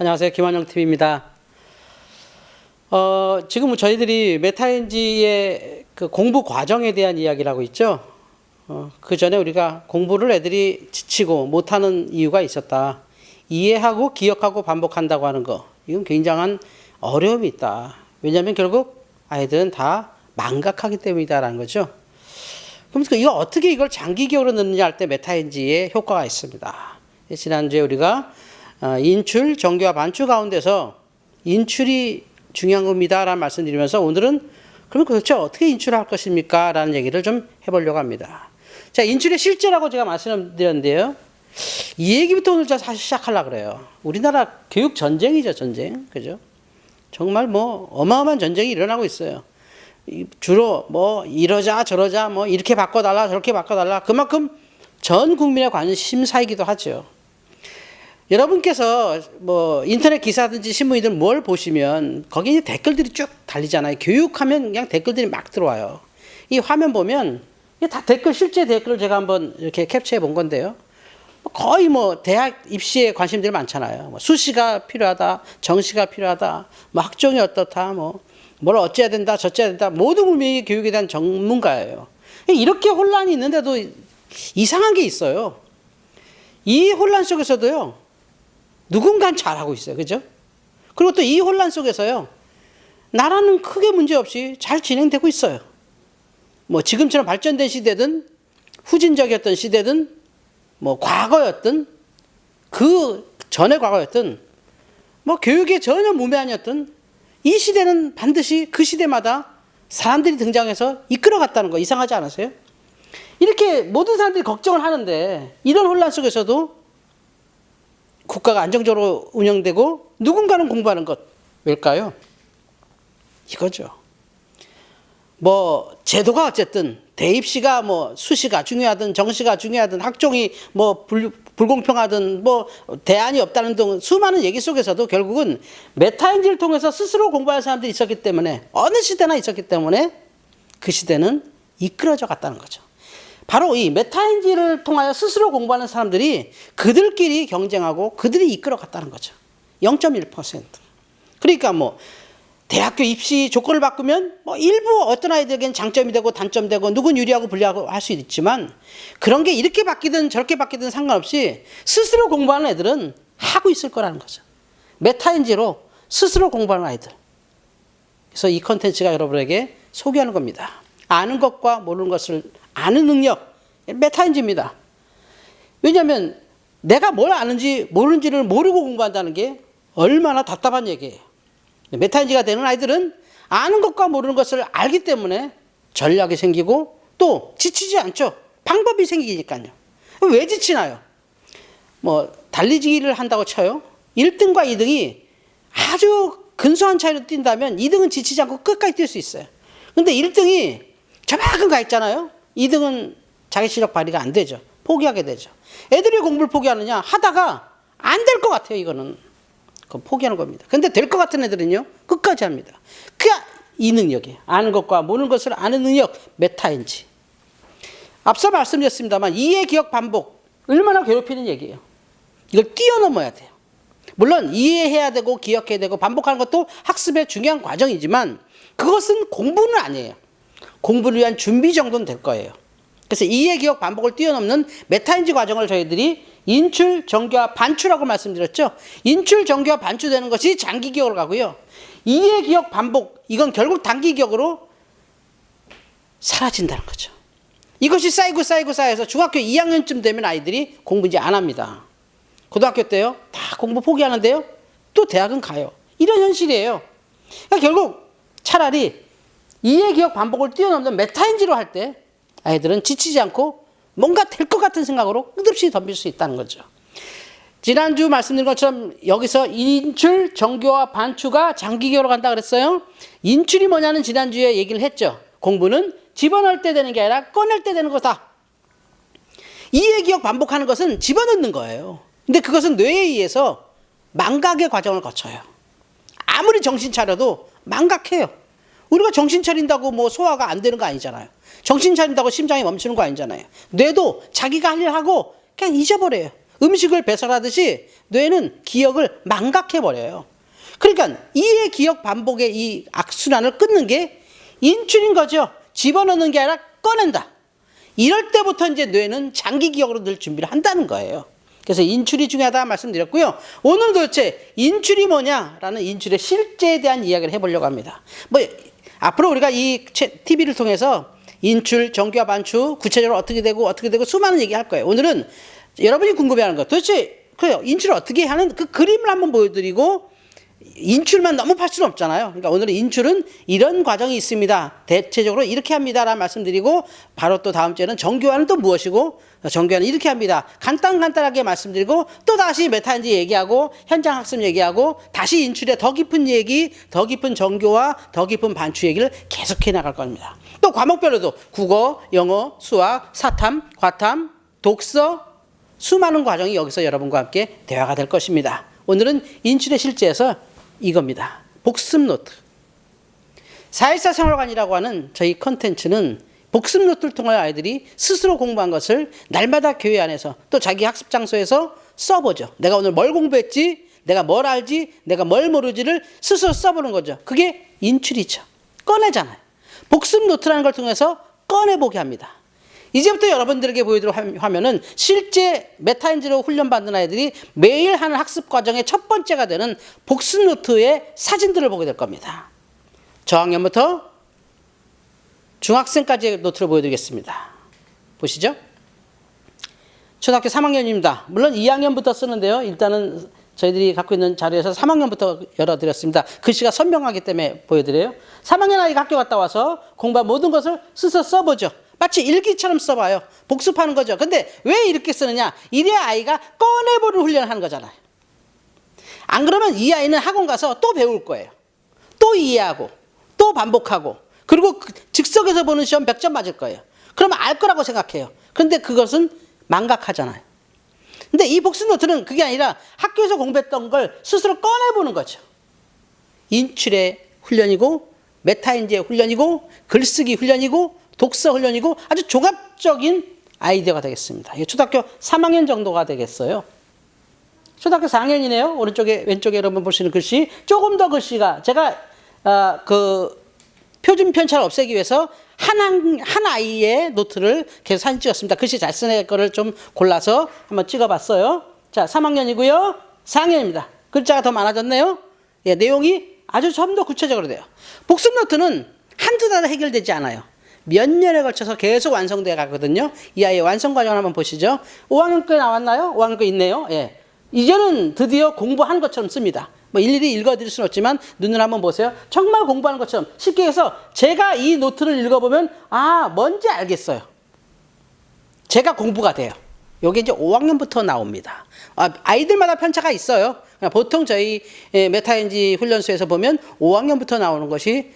안녕하세요. 김환영 TV입니다. 지금 저희들이 메타인지의 그 공부 과정에 대한 이야기를 하고 있죠. 그 전에 우리가 공부를 애들이 지치고 못하는 이유가 있었다. 이해하고 기억하고 반복한다고 하는 거. 이건 굉장한 어려움이 있다. 왜냐하면 결국 아이들은 다 망각하기 때문이다라는 거죠. 그럼 이거 어떻게 이걸 장기적으로 넣느냐 할 때 메타인지의 효과가 있습니다. 지난주에 우리가 인출, 정교와 반출 가운데서 인출이 중요한 겁니다 라는 말씀 드리면서 오늘은 그럼 도대체 어떻게 인출할 것입니까? 라는 얘기를 좀 해보려고 합니다. 자, 인출의 실제라고 제가 말씀드렸는데요. 이 얘기부터 오늘 사실 시작하려고 그래요. 우리나라 교육 전쟁이죠, 전쟁. 그죠? 정말 어마어마한 전쟁이 일어나고 있어요. 주로 이러자 저러자 이렇게 바꿔달라 저렇게 바꿔달라 그만큼 전 국민의 관심사이기도 하죠. 여러분께서 인터넷 기사든지 신문이든 뭘 보시면 거기 이제 댓글들이 쭉 달리잖아요. 교육하면 그냥 댓글들이 막 들어와요. 이 화면 보면 이게 다 댓글, 실제 댓글을 제가 한번 이렇게 캡처해 본 건데요. 거의 대학 입시에 관심들이 많잖아요. 수시가 필요하다, 정시가 필요하다, 학종이 어떻다, 뭘 어째야 된다, 저째야 된다. 모든 국민이 교육에 대한 전문가예요. 이렇게 혼란이 있는데도 이상한 게 있어요. 이 혼란 속에서도요, 누군가는 잘하고 있어요. 그죠? 그리고 또 이 혼란 속에서요, 나라는 크게 문제없이 잘 진행되고 있어요. 지금처럼 발전된 시대든, 후진적이었던 시대든, 과거였든, 그 전의 과거였든, 교육에 전혀 무매한이었든, 이 시대는 반드시 그 시대마다 사람들이 등장해서 이끌어갔다는 거 이상하지 않으세요? 이렇게 모든 사람들이 걱정을 하는데, 이런 혼란 속에서도 국가가 안정적으로 운영되고 누군가는 공부하는 것. 왜일까요? 이거죠. 제도가 어쨌든 대입시가 수시가 중요하든 정시가 중요하든 학종이 불공평하든 대안이 없다는 등 수많은 얘기 속에서도 결국은 메타인지를 통해서 스스로 공부할 사람들이 있었기 때문에 어느 시대나 있었기 때문에 그 시대는 이끌어져 갔다는 거죠. 바로 이 메타인지를 통하여 스스로 공부하는 사람들이 그들끼리 경쟁하고 그들이 이끌어 갔다는 거죠. 0.1%. 그러니까 대학교 입시 조건을 바꾸면 일부 어떤 아이들에게는 장점이 되고 단점이 되고 누군 유리하고 불리하고 할 수 있지만 그런 게 이렇게 바뀌든 저렇게 바뀌든 상관없이 스스로 공부하는 애들은 하고 있을 거라는 거죠. 메타인지로 스스로 공부하는 아이들. 그래서 이 컨텐츠가 여러분에게 소개하는 겁니다. 아는 것과 모르는 것을 아는 능력, 메타인지입니다. 왜냐하면 내가 뭘 아는지 모르는지를 모르고 공부한다는 게 얼마나 답답한 얘기예요. 메타인지가 되는 아이들은 아는 것과 모르는 것을 알기 때문에 전략이 생기고 또 지치지 않죠. 방법이 생기니까요. 왜 지치나요? 달리기를 한다고 쳐요. 1등과 2등이 아주 근소한 차이로 뛴다면 2등은 지치지 않고 끝까지 뛸 수 있어요. 근데 1등이 저만큼 가 있잖아요. 2등은 자기 실력 발휘가 안 되죠. 포기하게 되죠. 애들이 공부를 포기하느냐? 하다가 안 될 것 같아요, 이거는. 그럼 포기하는 겁니다. 근데 될 것 같은 애들은요, 끝까지 합니다. 그게 이 능력이에요. 아는 것과 모르는 것을 아는 능력, 메타인지. 앞서 말씀드렸습니다만, 이해, 기억, 반복. 얼마나 괴롭히는 얘기예요. 이걸 뛰어넘어야 돼요. 물론, 이해해야 되고, 기억해야 되고, 반복하는 것도 학습의 중요한 과정이지만, 그것은 공부는 아니에요. 공부를 위한 준비 정도는 될 거예요. 그래서 이해, 기억, 반복을 뛰어넘는 메타인지 과정을 저희들이 인출, 정교와 반출하고 말씀드렸죠. 인출, 정교와 반출되는 것이 장기 기억으로 가고요. 이해, 기억, 반복, 이건 결국 단기 기억으로 사라진다는 거죠. 이것이 쌓여서 중학교 2학년쯤 되면 아이들이 공부 이제 안 합니다. 고등학교 때요, 다 공부 포기하는데요, 또 대학은 가요. 이런 현실이에요. 그러니까 결국 차라리 이해, 기억, 반복을 뛰어넘는 메타인지로 할 때 아이들은 지치지 않고 뭔가 될 것 같은 생각으로 끝없이 덤빌 수 있다는 거죠. 지난주 말씀드린 것처럼 여기서 인출, 정교와 반출가 장기기억으로 간다 그랬어요. 인출이 뭐냐는 지난주에 얘기를 했죠. 공부는 집어넣을 때 되는 게 아니라 꺼낼 때 되는 거다. 이해, 기억, 반복하는 것은 집어넣는 거예요. 근데 그것은 뇌에 의해서 망각의 과정을 거쳐요. 아무리 정신 차려도 망각해요. 우리가 정신 차린다고 소화가 안 되는 거 아니잖아요. 정신 차린다고 심장이 멈추는 거 아니잖아요. 뇌도 자기가 할 일 하고 그냥 잊어버려요. 음식을 배설하듯이 뇌는 기억을 망각해버려요. 그러니까 이의 기억 반복의 이 악순환을 끊는 게 인출인 거죠. 집어넣는 게 아니라 꺼낸다. 이럴 때부터 이제 뇌는 장기 기억으로 늘 준비를 한다는 거예요. 그래서 인출이 중요하다 말씀드렸고요. 오늘 도대체 인출이 뭐냐라는 인출의 실제에 대한 이야기를 해보려고 합니다. 뭐 앞으로 우리가 이 TV를 통해서 인출, 정교화, 반추, 구체적으로 어떻게 되고 수많은 얘기 할 거예요. 오늘은 여러분이 궁금해하는 거 도대체 그래요. 인출을 어떻게 하는 그 그림을 한번 보여드리고 인출만 너무 팔 수는 없잖아요. 그러니까 오늘은 인출은 이런 과정이 있습니다. 대체적으로 이렇게 합니다라는 말씀드리고 바로 또 다음 주에는 정교화는 또 무엇이고 정교화는 이렇게 합니다. 간단하게 말씀드리고 또 다시 메타인지 얘기하고 현장 학습 얘기하고 다시 인출의 더 깊은 얘기, 더 깊은 정교화, 더 깊은 반추 얘기를 계속해 나갈 겁니다. 또 과목별로도 국어, 영어, 수학, 사탐, 과탐, 독서 수많은 과정이 여기서 여러분과 함께 대화가 될 것입니다. 오늘은 인출의 실제에서 이겁니다. 복습 노트. 414 생활관이라고 하는 저희 컨텐츠는 복습 노트를 통하여 아이들이 스스로 공부한 것을 날마다 교회 안에서 또 자기 학습 장소에서 써보죠. 내가 오늘 뭘 공부했지? 내가 뭘 알지? 내가 뭘 모르지를 스스로 써보는 거죠. 그게 인출이죠. 꺼내잖아요. 복습 노트라는 걸 통해서 꺼내보게 합니다. 이제부터 여러분들에게 보여드릴 화면은 실제 메타인지로 훈련받는 아이들이 매일 하는 학습 과정의 첫 번째가 되는 복습 노트의 사진들을 보게 될 겁니다. 저학년부터 중학생까지의 노트를 보여드리겠습니다. 보시죠. 초등학교 3학년입니다. 물론 2학년부터 쓰는데요. 일단은 저희들이 갖고 있는 자료에서 3학년부터 열어드렸습니다. 글씨가 선명하기 때문에 보여드려요. 3학년 아이가 학교 갔다 와서 공부한 모든 것을 스스로 써보죠. 마치 일기처럼 써봐요. 복습하는 거죠. 근데 왜 이렇게 쓰느냐? 이래야 아이가 꺼내보는 훈련을 하는 거잖아요. 안 그러면 이 아이는 학원 가서 또 배울 거예요. 또 이해하고 또 반복하고 그리고 즉석에서 보는 시험 100점 맞을 거예요. 그러면 알 거라고 생각해요. 그런데 그것은 망각하잖아요. 근데 이 복습 노트는 그게 아니라 학교에서 공부했던 걸 스스로 꺼내보는 거죠. 인출의 훈련이고 메타인지의 훈련이고 글쓰기 훈련이고 독서 훈련이고 아주 종합적인 아이디어가 되겠습니다. 이게 초등학교 3학년 정도가 되겠어요. 초등학교 4학년이네요. 오른쪽에 왼쪽에 여러분 보시는 글씨 조금 더 글씨가 제가 표준 편차를 없애기 위해서 한 아이의 노트를 계속 사진 찍었습니다. 글씨 잘 쓰는 거를 좀 골라서 한번 찍어봤어요. 자, 3학년이고요. 4학년입니다. 글자가 더 많아졌네요. 예, 내용이 아주 좀 더 구체적으로 돼요. 복습 노트는 한두 달에 해결되지 않아요. 몇 년에 걸쳐서 계속 완성되어 가거든요. 이 아이의 완성 과정을 한번 보시죠. 5학년 거 나왔나요? 5학년 거 있네요. 예. 이제는 드디어 공부한 것처럼 씁니다. 뭐 일일이 읽어드릴 수는 없지만 눈을 한번 보세요. 정말 공부하는 것처럼 쉽게 해서 제가 이 노트를 읽어보면 뭔지 알겠어요. 제가 공부가 돼요. 이게 이제 5학년부터 나옵니다. 아이들마다 편차가 있어요. 보통 저희 메타인지 훈련소에서 보면 5학년부터 나오는 것이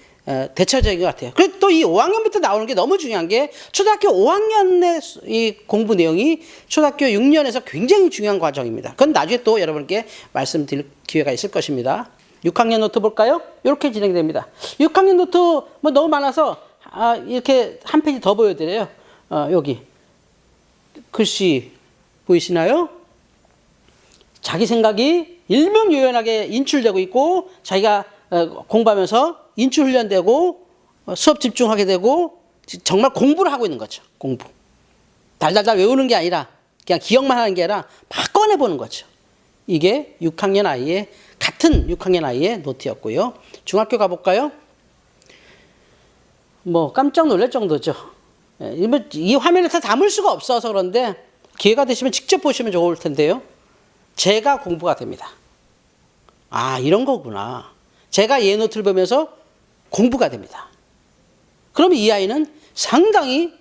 대체적인 것 같아요. 그리고 또 이 5학년부터 나오는 게 너무 중요한 게 초등학교 5학년의 이 공부 내용이 초등학교 6년에서 굉장히 중요한 과정입니다. 그건 나중에 또 여러분께 말씀드릴 기회가 있을 것입니다. 6학년 노트 볼까요? 이렇게 진행됩니다. 6학년 노트 뭐 너무 많아서 이렇게 한 페이지 더 보여드려요. 여기 글씨 보이시나요? 자기 생각이 일명요연하게 인출되고 있고 자기가 공부하면서 인출 훈련되고 수업 집중하게 되고 정말 공부를 하고 있는 거죠. 공부. 달달달 외우는 게 아니라 그냥 기억만 하는 게 아니라 막 꺼내보는 거죠. 이게 6학년 아이의 같은 6학년 아이의 노트였고요. 중학교 가볼까요? 뭐 깜짝 놀랄 정도죠. 이 화면에 다 담을 수가 없어서 그런데 기회가 되시면 직접 보시면 좋을 텐데요. 제가 공부가 됩니다. 이런 거구나. 제가 얘 노트를 보면서 공부가 됩니다. 그럼 이 아이는 상당히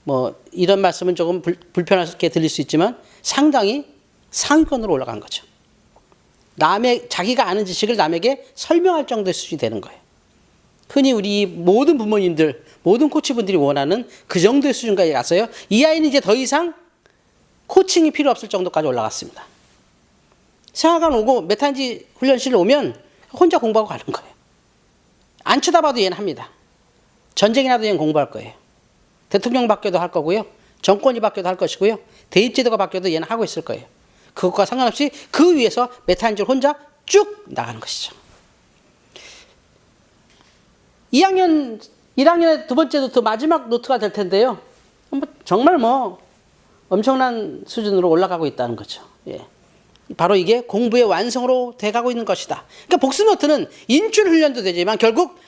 뭐 이런 말씀은 조금 불편하게 들릴 수 있지만 상당히 상위권으로 올라간 거죠. 자기가 아는 지식을 남에게 설명할 정도의 수준이 되는 거예요. 흔히 우리 모든 부모님들, 모든 코치분들이 원하는 그 정도의 수준까지 갔어요. 이 아이는 이제 더 이상 코칭이 필요 없을 정도까지 올라갔습니다. 생활관 오고 메타인지 훈련실 오면 혼자 공부하고 가는 거예요. 안 쳐다봐도 얘는 합니다. 전쟁이 나도 얘는 공부할 거예요. 대통령 받기도 할 거고요. 정권이 바뀌어도 할 것이고요. 대입제도가 바뀌어도 얘는 하고 있을 거예요. 그것과 상관없이 그 위에서 메타인지를 혼자 쭉 나가는 것이죠. 1학년의 두 번째 노트, 마지막 노트가 될 텐데요. 정말 엄청난 수준으로 올라가고 있다는 거죠. 예. 바로 이게 공부의 완성으로 돼가고 있는 것이다. 그러니까 복습 노트는 인출 훈련도 되지만 결국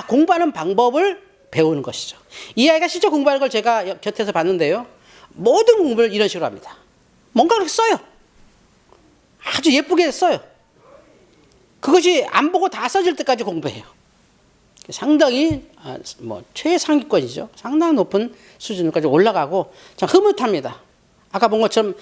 공부하는 방법을 배우는 것이죠. 이 아이가 실제 공부하는 걸 제가 곁에서 봤는데요. 모든 공부를 이런 식으로 합니다. 뭔가 그렇게 써요. 아주 예쁘게 써요. 그것이 안 보고 다 써질 때까지 공부해요. 상당히 최상위권이죠. 상당히 높은 수준까지 올라가고 참 흐뭇합니다. 아까 본 것처럼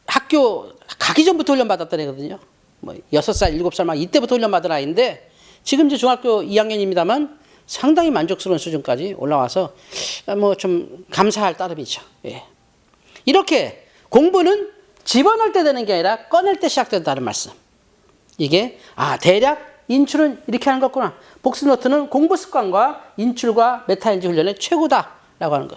학교 가기 전부터 훈련받았던 애거든요. 6살, 7살 막 이때부터 훈련받은 아이인데 지금 이제 중학교 2학년입니다만 상당히 만족스러운 수준까지 올라와서 좀 감사할 따름이죠. 예. 이렇게 공부는 집어넣을 때 되는 게 아니라 꺼낼 때 시작된다는 말씀. 이게 대략 인출은 이렇게 하는 거구나. 복습 노트는 공부 습관과 인출과 메타인지 훈련의 최고다라고 하는 거.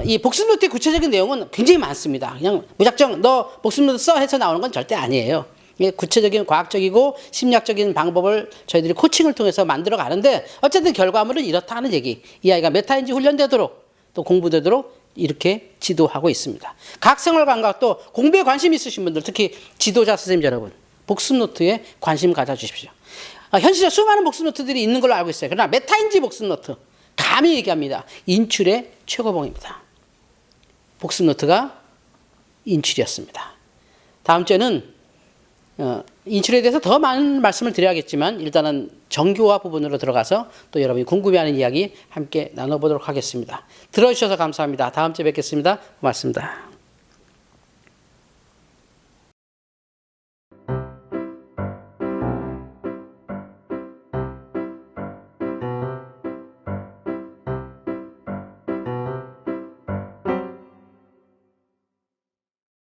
이 복습 노트의 구체적인 내용은 굉장히 많습니다. 그냥 무작정 너 복습 노트 써 해서 나오는 건 절대 아니에요. 이게 구체적인 과학적이고 심리학적인 방법을 저희들이 코칭을 통해서 만들어 가는데 어쨌든 결과물은 이렇다는 얘기. 이 아이가 메타인지 훈련되도록 또 공부되도록 이렇게 지도하고 있습니다. 각 생활 감각도 공부에 관심 있으신 분들, 특히 지도자 선생님 여러분, 복습 노트에 관심 가져주십시오. 현실에 수많은 복습 노트들이 있는 걸로 알고 있어요. 그러나 메타인지 복습 노트, 감히 얘기합니다. 인출의 최고봉입니다. 복습 노트가 인출이었습니다. 다음 주에는 인출에 대해서 더 많은 말씀을 드려야겠지만 일단은 정교화 부분으로 들어가서 또 여러분이 궁금해하는 이야기 함께 나눠보도록 하겠습니다. 들어주셔서 감사합니다. 다음 주에 뵙겠습니다. 고맙습니다.